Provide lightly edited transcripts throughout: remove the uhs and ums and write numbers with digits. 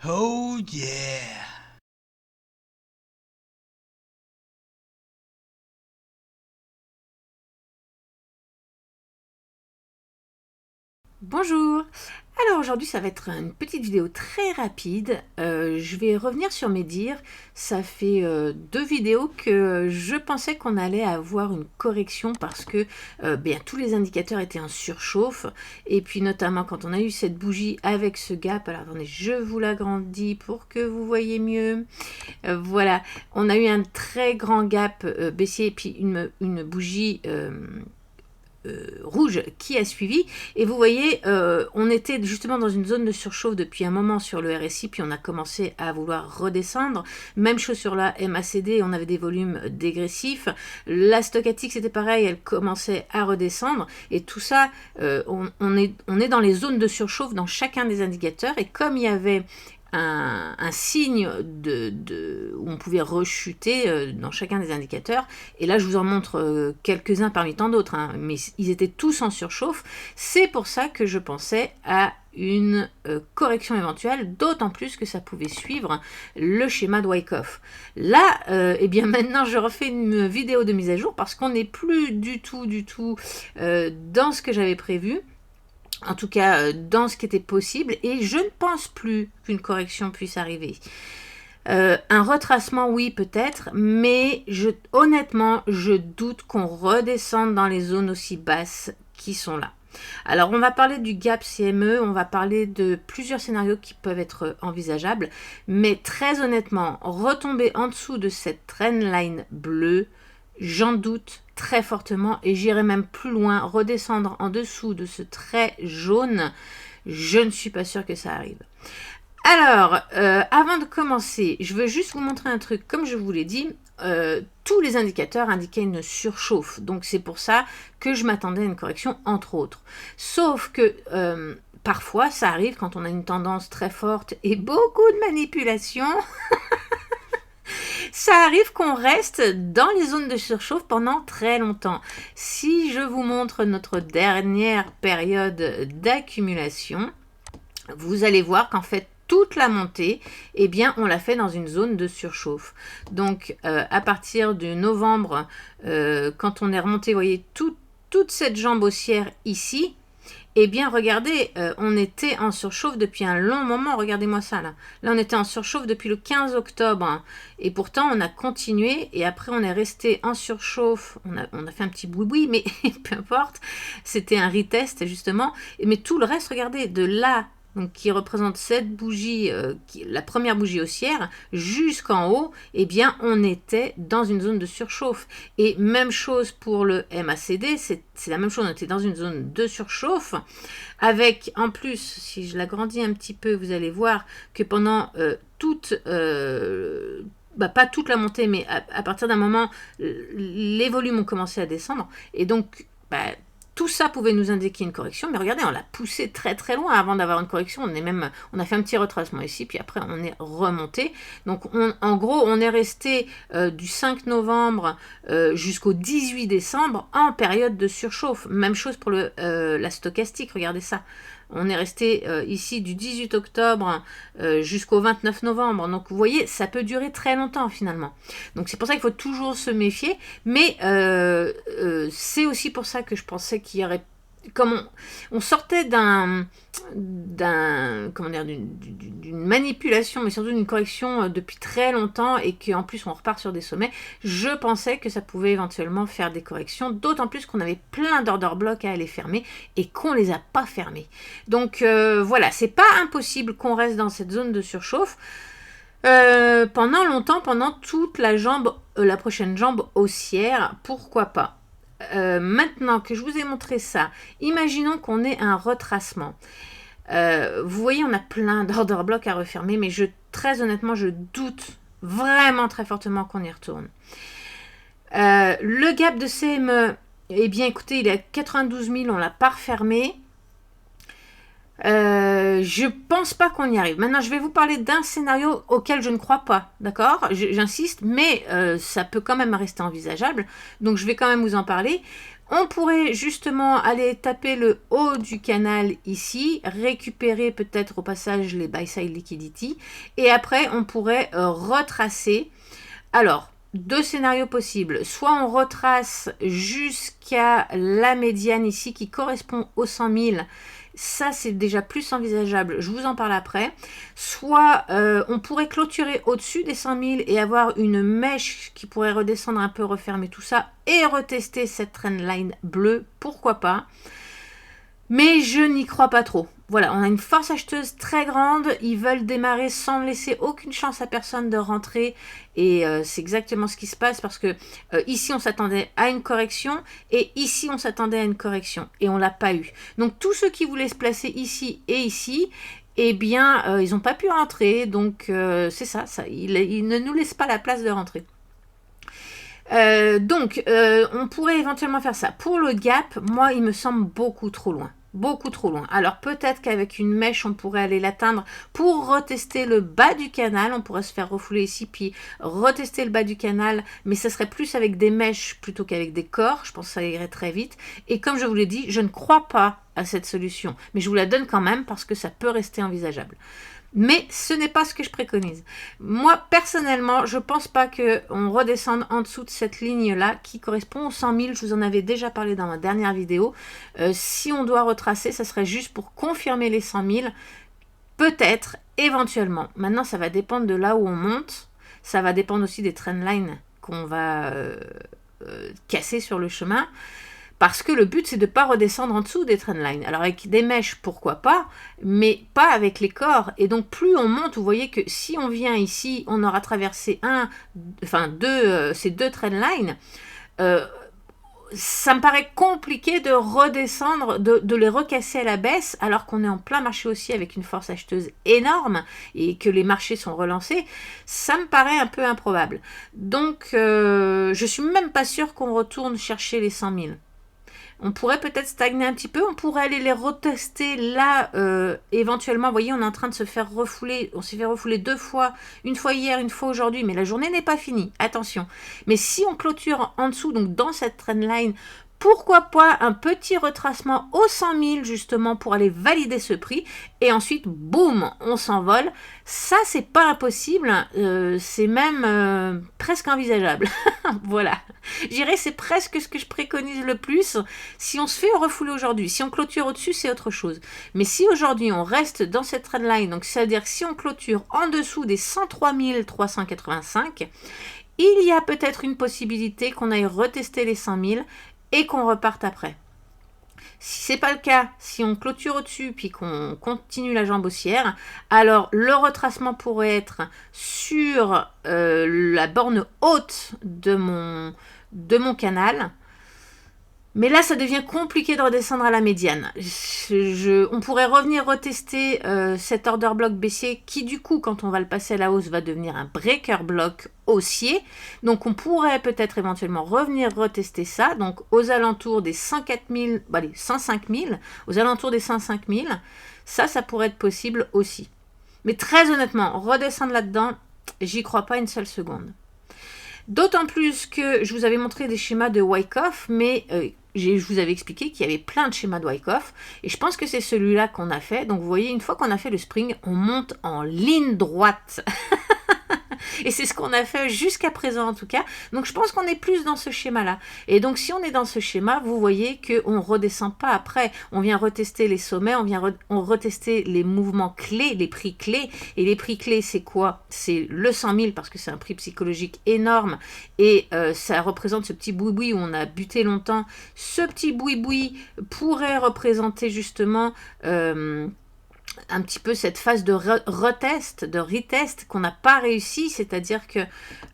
Oh yeah! Bonjour! Alors aujourd'hui ça va être une petite vidéo très rapide. Je vais revenir sur mes dires. Ça fait 2 vidéos que je pensais qu'on allait avoir une correction parce que tous les indicateurs étaient en surchauffe. Et puis notamment quand on a eu cette bougie avec ce gap. Alors attendez, je vous l'agrandis pour que vous voyez mieux. Voilà, on a eu un très grand gap baissier et puis une bougie rouge qui a suivi. Et vous voyez, on était justement dans une zone de surchauffe depuis un moment sur le RSI, puis on a commencé à vouloir redescendre. Même chose sur la MACD, on avait des volumes dégressifs. La stochastique, c'était pareil, elle commençait à redescendre. Et tout ça, on est dans les zones de surchauffe dans chacun des indicateurs. Et comme il y avait un signe où on pouvait rechuter dans chacun des indicateurs. Et là, je vous en montre quelques-uns parmi tant d'autres, hein, mais ils étaient tous en surchauffe. C'est pour ça que je pensais à une correction éventuelle, d'autant plus que ça pouvait suivre le schéma de Wyckoff. Là, eh bien maintenant, je refais une vidéo de mise à jour parce qu'on n'est plus du tout dans ce que j'avais prévu. En tout cas, dans ce qui était possible, et je ne pense plus qu'une correction puisse arriver. Un retracement, oui, peut-être, mais honnêtement, je doute qu'on redescende dans les zones aussi basses qui sont là. Alors, on va parler du gap CME, on va parler de plusieurs scénarios qui peuvent être envisageables, mais très honnêtement, retomber en dessous de cette trendline bleue, j'en doute très fortement et j'irai même plus loin, redescendre en dessous de ce trait jaune, je ne suis pas sûre que ça arrive. Alors, avant de commencer, je veux juste vous montrer un truc. Comme je vous l'ai dit, tous les indicateurs indiquaient une surchauffe. Donc c'est pour ça que je m'attendais à une correction, entre autres. Sauf que parfois, ça arrive quand on a une tendance très forte et beaucoup de manipulation. Ça arrive qu'on reste dans les zones de surchauffe pendant très longtemps. Si je vous montre notre dernière période d'accumulation, vous allez voir qu'en fait, toute la montée, eh bien, on l'a fait dans une zone de surchauffe. Donc, à partir de novembre, quand on est remonté, vous voyez, toute cette jambe haussière ici, eh bien, regardez, on était en surchauffe depuis un long moment. Regardez-moi ça, là. Là, on était en surchauffe depuis le 15 octobre. Hein. Et pourtant, on a continué. Et après, on est resté en surchauffe. On a fait un petit boui-boui, mais peu importe. C'était un retest, justement. Mais tout le reste, regardez, de là, donc qui représente cette bougie, la première bougie haussière, jusqu'en haut, eh bien, on était dans une zone de surchauffe. Et même chose pour le MACD, c'est la même chose, on était dans une zone de surchauffe, avec, en plus, si je l'agrandis un petit peu, vous allez voir que pendant pas toute la montée, mais à partir d'un moment, les volumes ont commencé à descendre, et donc, tout ça pouvait nous indiquer une correction, mais regardez, on l'a poussé très très loin avant d'avoir une correction. On a fait un petit retracement ici, puis après on est remonté. Donc en gros, on est resté du 5 novembre jusqu'au 18 décembre en période de surchauffe. Même chose pour la stochastique, regardez ça. On est resté ici du 18 octobre jusqu'au 29 novembre. Donc vous voyez, ça peut durer très longtemps finalement. Donc c'est pour ça qu'il faut toujours se méfier. Mais c'est aussi pour ça que je pensais qu'il y aurait... Comme on sortait d'une manipulation, mais surtout d'une correction depuis très longtemps, et qu'en plus on repart sur des sommets, je pensais que ça pouvait éventuellement faire des corrections, d'autant plus qu'on avait plein d'order blocks à aller fermer et qu'on les a pas fermés. Donc voilà, c'est pas impossible qu'on reste dans cette zone de surchauffe pendant longtemps, pendant toute la prochaine jambe haussière, pourquoi pas. Maintenant que je vous ai montré ça, imaginons qu'on ait un retracement. Vous voyez, on a plein d'order blocks à refermer, mais très honnêtement, je doute vraiment très fortement qu'on y retourne. Le gap de CME, eh bien écoutez, il est à 92 000, on l'a pas refermé. Je pense pas qu'on y arrive. Maintenant, je vais vous parler d'un scénario auquel je ne crois pas, d'accord? J'insiste, mais ça peut quand même rester envisageable. Donc, je vais quand même vous en parler. On pourrait justement aller taper le haut du canal ici, récupérer peut-être au passage les buy-side liquidity, et après on pourrait retracer. Alors, deux scénarios possibles. Soit on retrace jusqu'à la médiane ici qui correspond aux 100 000. Ça, c'est déjà plus envisageable. Je vous en parle après. Soit on pourrait clôturer au-dessus des 100 000 et avoir une mèche qui pourrait redescendre un peu, refermer tout ça et retester cette trendline bleue. Pourquoi pas? Mais je n'y crois pas trop. Voilà, on a une force acheteuse très grande. Ils veulent démarrer sans laisser aucune chance à personne de rentrer. Et c'est exactement ce qui se passe parce que ici, on s'attendait à une correction. Et ici, on s'attendait à une correction. Et on ne l'a pas eu. Donc, tous ceux qui voulaient se placer ici et ici, eh bien, ils n'ont pas pu rentrer. Donc, c'est ça. Ils ne nous laissent pas la place de rentrer. On pourrait éventuellement faire ça. Pour le gap, moi, il me semble beaucoup trop loin. Beaucoup trop loin. Alors peut-être qu'avec une mèche, on pourrait aller l'atteindre pour retester le bas du canal. On pourrait se faire refouler ici, puis retester le bas du canal. Mais ça serait plus avec des mèches plutôt qu'avec des corps. Je pense que ça irait très vite. Et comme je vous l'ai dit, je ne crois pas à cette solution. Mais je vous la donne quand même parce que ça peut rester envisageable. Mais ce n'est pas ce que je préconise. Moi, personnellement, je ne pense pas qu'on redescende en dessous de cette ligne-là qui correspond aux 100 000. Je vous en avais déjà parlé dans ma dernière vidéo. Si on doit retracer, ça serait juste pour confirmer les 100 000. Peut-être, éventuellement. Maintenant, ça va dépendre de là où on monte. Ça va dépendre aussi des trendlines qu'on va casser sur le chemin. Parce que le but, c'est de ne pas redescendre en dessous des trendlines. Alors, avec des mèches, pourquoi pas, mais pas avec les corps. Et donc, plus on monte, vous voyez que si on vient ici, on aura traversé ces deux trendlines. Ça me paraît compliqué de redescendre, de les recasser à la baisse, alors qu'on est en plein marché aussi avec une force acheteuse énorme et que les marchés sont relancés. Ça me paraît un peu improbable. Donc, je suis même pas sûre qu'on retourne chercher les 100 000. On pourrait peut-être stagner un petit peu, on pourrait aller les retester là, éventuellement. Vous voyez, on est en train de se faire refouler, on s'est fait refouler deux fois, une fois hier, une fois aujourd'hui, mais la journée n'est pas finie, attention. Mais si on clôture en dessous, donc dans cette trendline, pourquoi pas un petit retracement aux 100 000 justement pour aller valider ce prix et ensuite boum, on s'envole. Ça, c'est pas impossible, c'est même presque envisageable. Voilà, je dirais c'est presque ce que je préconise le plus. Si on se fait refouler aujourd'hui, si on clôture au-dessus, c'est autre chose. Mais si aujourd'hui on reste dans cette trendline, donc c'est-à-dire que si on clôture en dessous des 103 385, il y a peut-être une possibilité qu'on aille retester les 100 000 et qu'on reparte après. Si ce n'est pas le cas, si on clôture au-dessus puis qu'on continue la jambe haussière, alors le retracement pourrait être sur la borne haute de mon canal. Mais là, ça devient compliqué de redescendre à la médiane. On pourrait revenir retester cet order block baissier qui, du coup, quand on va le passer à la hausse, va devenir un breaker block haussier. Donc, on pourrait peut-être éventuellement revenir retester ça. Donc, aux alentours des 104 000, allez, 105 000, aux alentours des 105 000, ça pourrait être possible aussi. Mais très honnêtement, redescendre là-dedans, j'y crois pas une seule seconde. D'autant plus que je vous avais montré des schémas de Wyckoff, mais je vous avais expliqué qu'il y avait plein de schémas de Wyckoff. Et je pense que c'est celui-là qu'on a fait. Donc vous voyez, une fois qu'on a fait le spring, on monte en ligne droite. Et c'est ce qu'on a fait jusqu'à présent en tout cas. Donc je pense qu'on est plus dans ce schéma-là. Et donc si on est dans ce schéma, vous voyez qu'on ne redescend pas après. On vient retester les sommets, on retester les mouvements clés, les prix clés. Et les prix clés, c'est quoi? C'est le 100 000 parce que c'est un prix psychologique énorme. Et ça représente ce petit boui-boui où on a buté longtemps. Ce petit boui-boui pourrait représenter justement... un petit peu cette phase de retest qu'on n'a pas réussi, c'est-à-dire que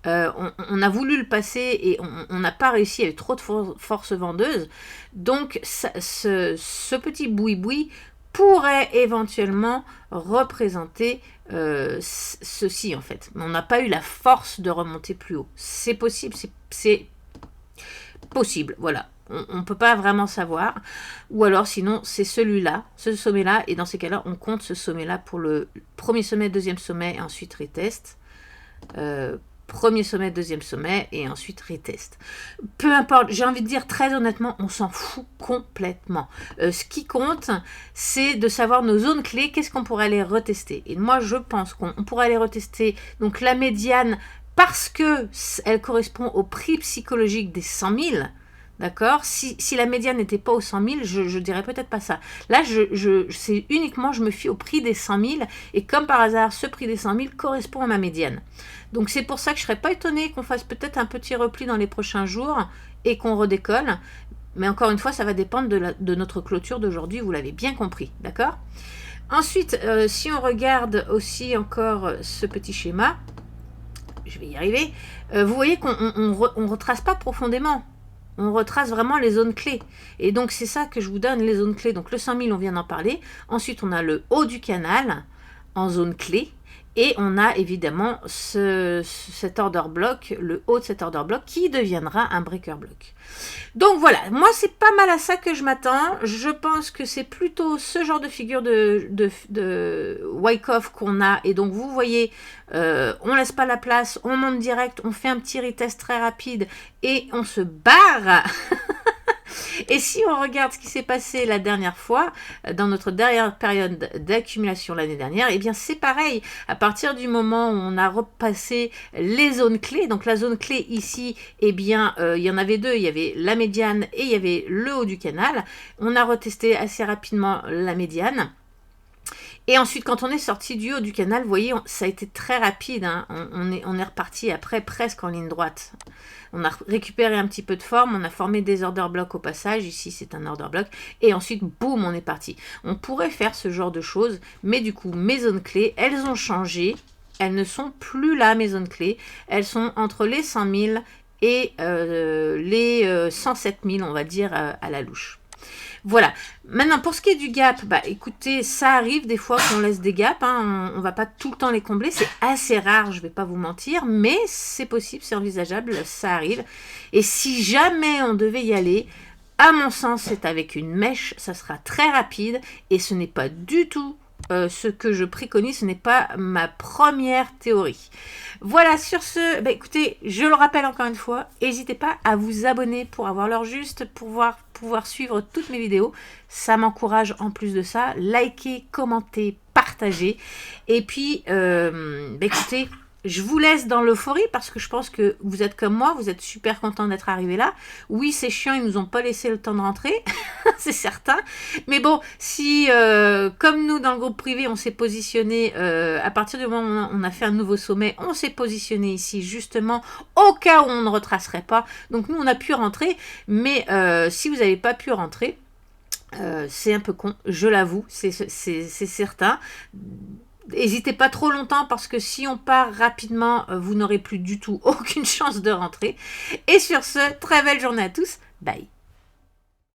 on a voulu le passer et on n'a pas réussi, il y avait trop de force vendeuse. Donc ce petit boui-boui pourrait éventuellement représenter ceci en fait. Mais on n'a pas eu la force de remonter plus haut. C'est possible, c'est possible, voilà. On ne peut pas vraiment savoir. Ou alors, sinon, c'est celui-là, ce sommet-là. Et dans ces cas-là, on compte ce sommet-là pour le premier sommet, deuxième sommet, et ensuite retest. Premier sommet, deuxième sommet, et ensuite retest. Peu importe, j'ai envie de dire très honnêtement, on s'en fout complètement. Ce qui compte, c'est de savoir nos zones clés, qu'est-ce qu'on pourrait aller retester. Et moi, je pense qu'on pourrait aller retester donc la médiane parce qu'elle correspond au prix psychologique des 100 000. D'accord, si la médiane n'était pas aux 100 000, je dirais peut-être pas ça. Là, c'est uniquement, je me fie au prix des 100 000, et comme par hasard, ce prix des 100 000 correspond à ma médiane. Donc c'est pour ça que je ne serais pas étonnée qu'on fasse peut-être un petit repli dans les prochains jours, et qu'on redécolle. Mais encore une fois, ça va dépendre de notre clôture d'aujourd'hui, vous l'avez bien compris, d'accord? Ensuite, si on regarde aussi encore ce petit schéma, je vais y arriver, vous voyez qu'on ne retrace pas profondément. On retrace vraiment les zones clés. Et donc, c'est ça que je vous donne, les zones clés. Donc, le 100 000, on vient d'en parler. Ensuite, on a le haut du canal en zone clé. Et on a évidemment cet order block, le haut de cet order block, qui deviendra un breaker block. Donc voilà, moi c'est pas mal à ça que je m'attends. Je pense que c'est plutôt ce genre de figure de Wyckoff qu'on a. Et donc vous voyez, on laisse pas la place, on monte direct, on fait un petit retest très rapide et on se barre. Et si on regarde ce qui s'est passé la dernière fois, dans notre dernière période d'accumulation l'année dernière, eh bien c'est pareil. À partir du moment où on a repassé les zones clés, donc la zone clé ici, eh bien il y en avait deux, il y avait la médiane et il y avait le haut du canal. On a retesté assez rapidement la médiane. Et ensuite, quand on est sorti du haut du canal, vous voyez, ça a été très rapide. Hein. On est reparti après presque en ligne droite. On a récupéré un petit peu de forme, on a formé des order blocks au passage. Ici, c'est un order block. Et ensuite, boum, on est parti. On pourrait faire ce genre de choses, mais du coup, mes zones clés, elles ont changé. Elles ne sont plus là, mes zones clés. Elles sont entre les 100 000 et les 107 000, on va dire, à la louche. Voilà. Maintenant, pour ce qui est du gap, bah écoutez, ça arrive des fois qu'on laisse des gaps. Hein, on ne va pas tout le temps les combler. C'est assez rare, je ne vais pas vous mentir, mais c'est possible, c'est envisageable, ça arrive. Et si jamais on devait y aller, à mon sens, c'est avec une mèche, ça sera très rapide et ce n'est pas du tout ce que je préconise, ce n'est pas ma première théorie. Voilà, sur ce, bah écoutez, je le rappelle encore une fois, n'hésitez pas à vous abonner pour avoir l'heure juste, pour pouvoir suivre toutes mes vidéos. Ça m'encourage en plus de ça. Likez, commentez, partagez. Et puis, bah écoutez, je vous laisse dans l'euphorie parce que je pense que vous êtes comme moi, vous êtes super content d'être arrivé là. Oui, c'est chiant, ils nous ont pas laissé le temps de rentrer, c'est certain. Mais bon, si comme nous dans le groupe privé, on s'est positionné à partir du moment où on a fait un nouveau sommet, on s'est positionné ici justement au cas où on ne retracerait pas. Donc nous, on a pu rentrer, mais si vous n'avez pas pu rentrer, c'est un peu con, je l'avoue, c'est certain. N'hésitez pas trop longtemps parce que si on part rapidement, vous n'aurez plus du tout aucune chance de rentrer. Et sur ce, très belle journée à tous. Bye.